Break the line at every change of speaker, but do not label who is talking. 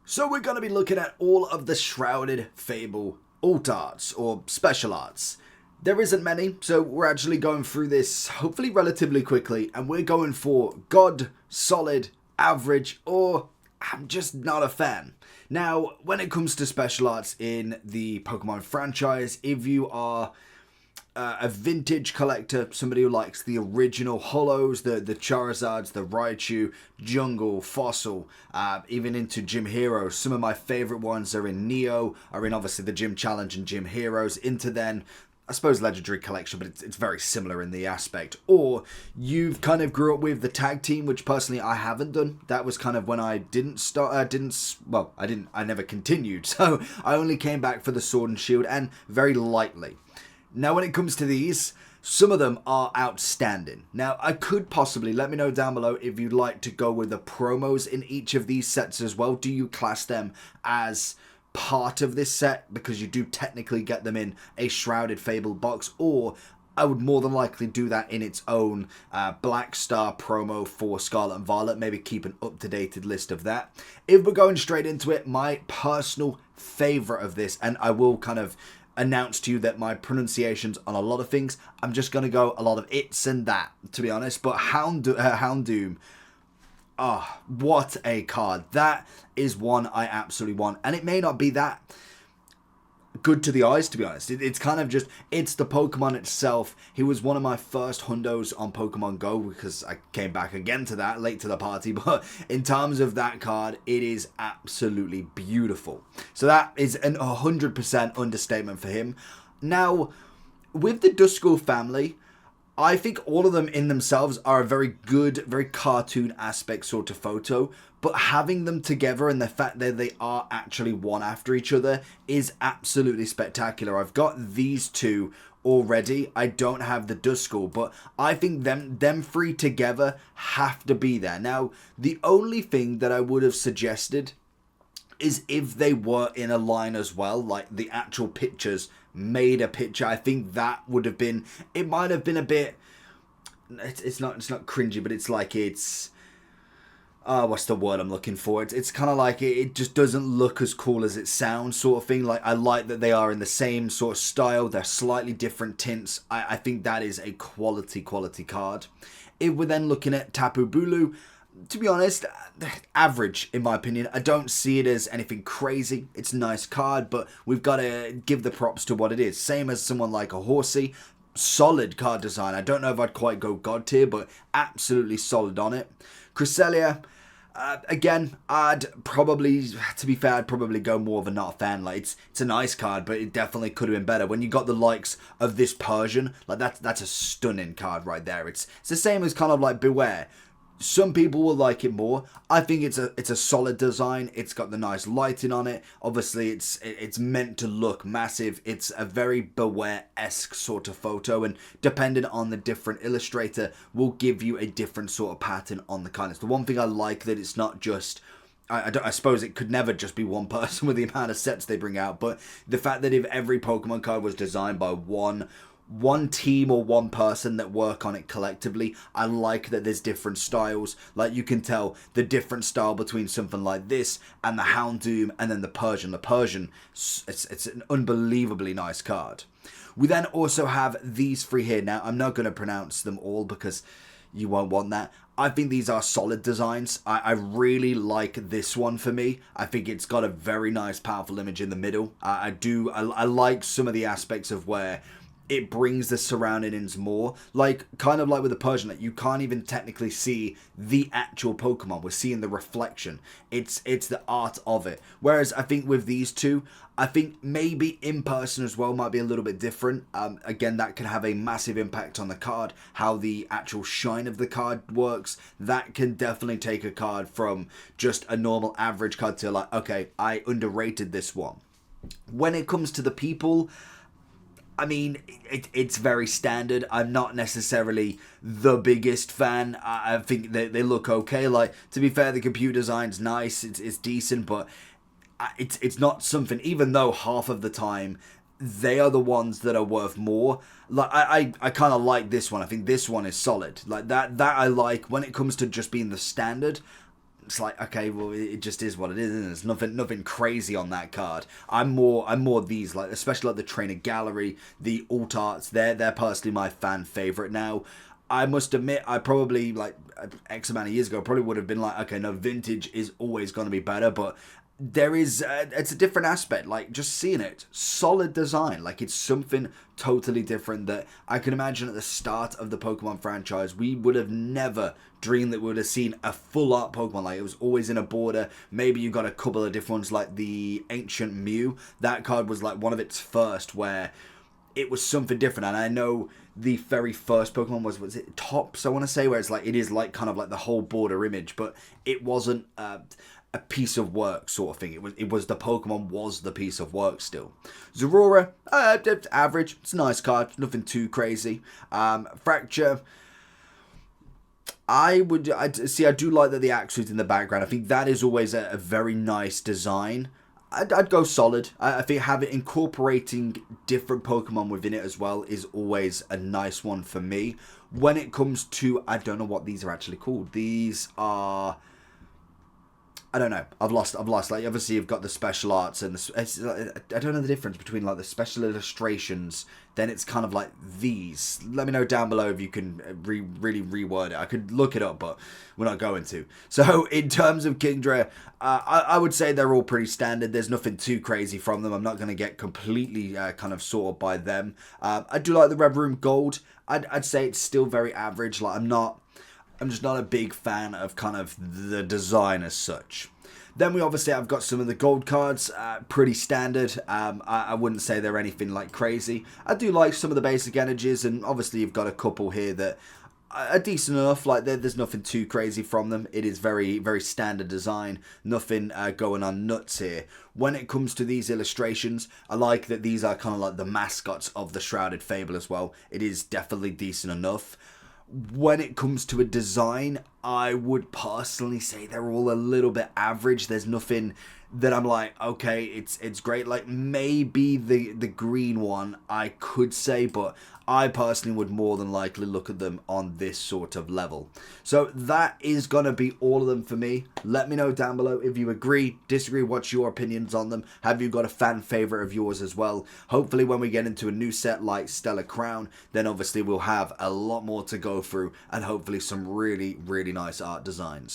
So we're going to be looking at all of the Shrouded Fable alt arts or special arts. There isn't many, so we're actually going through this hopefully relatively quickly, and we're going for God, Solid, Average, or I'm just not a fan. Now, when it comes to special arts in the Pokemon franchise, if you are a vintage collector, somebody who likes the original holos, the Charizards, the Raichu, Jungle, Fossil, even into Gym Heroes. Some of my favourite ones are in Neo, are in obviously the Gym Challenge and Gym Heroes, into then I suppose Legendary Collection, but it's very similar in the aspect. Or you've kind of grew up with the tag team, which personally I haven't done. That was kind of when I didn't start, I never continued. So I only came back for the Sword and Shield, and very lightly. Now when it comes to these, some of them are outstanding. Now I could possibly, let me know down below if you'd like to go with the promos in each of these sets as well. Do you class them as part of this set, because you do technically get them in a Shrouded Fable box, or I would more than likely do that in its own Black Star promo for Scarlet and Violet, maybe keep an up-to-date list of that. If we're going straight into it, my personal favourite of this, and I will kind of announce to you that my pronunciations on a lot of things, I'm just going to go a lot of it's and that, to be honest, but Houndoom, oh, what a card. That is one I absolutely want. And it may not be that good to the eyes, to be honest. It's kind of just, it's the Pokemon itself. He was one of my first hundos on Pokemon Go, because I came back again to that, late to the party. But in terms of that card, it is absolutely beautiful. So that is an 100% understatement for him. Now, with the Duskull family, I think all of them in themselves are a very good, very cartoon aspect sort of photo, but having them together and the fact that they are actually one after each other is absolutely spectacular. I've got these two already. I don't have the Duskull, but I think them three together have to be there. Now, the only thing that I would have suggested is if they were in a line as well, like the actual pictures made a picture. I think that would have been, it might have been a bit, it's not cringy, but it's like, it's what's the word I'm looking for, it's kind of like it just doesn't look as cool as it sounds, sort of thing. Like, I like that they are in the same sort of style, they're slightly different tints. I think that is a quality card. If we're then looking at Tapu Bulu, to be honest, average in my opinion. I don't see it as anything crazy. It's a nice card, but we've got to give the props to what it is. Same as someone like a Horsey. Solid card design. I don't know if I'd quite go God tier, but absolutely solid on it. Cresselia, again, I'd probably, to be fair, I'd probably go more of a not a fan. Like, it's a nice card, but it definitely could have been better. When you got the likes of this Persian, like that's a stunning card right there. It's the same as kind of like Beware. Some people will like it more. I think it's a solid design. It's got the nice lighting on it. Obviously, it's meant to look massive. It's a very Beware-esque sort of photo, and depending on the different illustrator, will give you a different sort of pattern on the card. It's the one thing I like, that it's not just, I suppose it could never just be one person with the amount of sets they bring out, but the fact that if every Pokemon card was designed by one team or one person that work on it collectively, I like that there's different styles. Like, you can tell the different style between something like this and the Houndoom and then the Persian. The Persian, it's an unbelievably nice card. We then also have these three here. Now, I'm not going to pronounce them all because you won't want that. I think these are solid designs. I really like this one for me. I think it's got a very nice, powerful image in the middle. I like some of the aspects of where it brings the surroundings more, like kind of like with the Persian, that you can't even technically see the actual Pokemon. We're seeing the reflection. It's the art of it. Whereas I think with these two, I think maybe in person as well might be a little bit different. Again, that can have a massive impact on the card. How the actual shine of the card works, that can definitely take a card from just a normal average card to like, okay, I underrated this one. When it comes to the people, I mean, it's very standard. I'm not necessarily the biggest fan. I think they look okay. Like, to be fair, the computer design's nice. It's decent, but it's not something, even though half of the time they are the ones that are worth more. Like, I kind of like this one. I think this one is solid. Like, that I like. When it comes to just being the standard, it's like, okay, well, it just is what it is, isn't it? There's nothing crazy on that card. I'm more these, like, especially like the Trainer Gallery, the alt arts. They're personally my fan favorite now. I must admit, I probably, like, X amount of years ago, probably would have been like, okay, no, vintage is always going to be better, but there is, it's a different aspect, like, just seeing it, solid design, like, it's something totally different that I can imagine at the start of the Pokemon franchise, we would have never dreamed that we would have seen a full art Pokemon, like, it was always in a border. Maybe you got a couple of different ones, like the Ancient Mew, that card was, like, one of its first, where it was something different, and I know the very first Pokemon was it Tops, I want to say, where it's like, it is like kind of like the whole border image, but it wasn't a piece of work sort of thing. It was the Pokemon was the piece of work still. Zorora, average. It's a nice card, nothing too crazy. Fracture, I do like that the Axe's in the background. I think that is always a very nice design. I'd go solid. I think incorporating different Pokemon within it as well is always a nice one for me. When it comes to, I don't know what these are actually called. These are, I don't know. I've lost. Like, obviously, you've got the special arts and I don't know the difference between, like, the special illustrations. Then it's kind of like these. Let me know down below if you can really reword it. I could look it up, but we're not going to. So in terms of Kingdra, I would say they're all pretty standard. There's nothing too crazy from them. I'm not going to get completely kind of sorted by them. I do like the Red Room Gold. I'd say it's still very average. Like, I'm just not a big fan of kind of the design as such. Then we obviously have got some of the gold cards, pretty standard. I wouldn't say they're anything like crazy. I do like some of the basic energies, and obviously you've got a couple here that are decent enough. Like, there's nothing too crazy from them. It is very, very standard design. Nothing going on nuts here. When it comes to these illustrations, I like that these are kind of like the mascots of the Shrouded Fable as well. It is definitely decent enough. When it comes to a design, I would personally say they're all a little bit average. There's nothing that I'm like, okay, it's great. Like, maybe the green one I could say, but I personally would more than likely look at them on this sort of level. So that is going to be all of them for me. Let me know down below if you agree, disagree, what's your opinions on them. Have you got a fan favorite of yours as well? Hopefully when we get into a new set like Stellar Crown, then obviously we'll have a lot more to go through and hopefully some really, really nice art designs.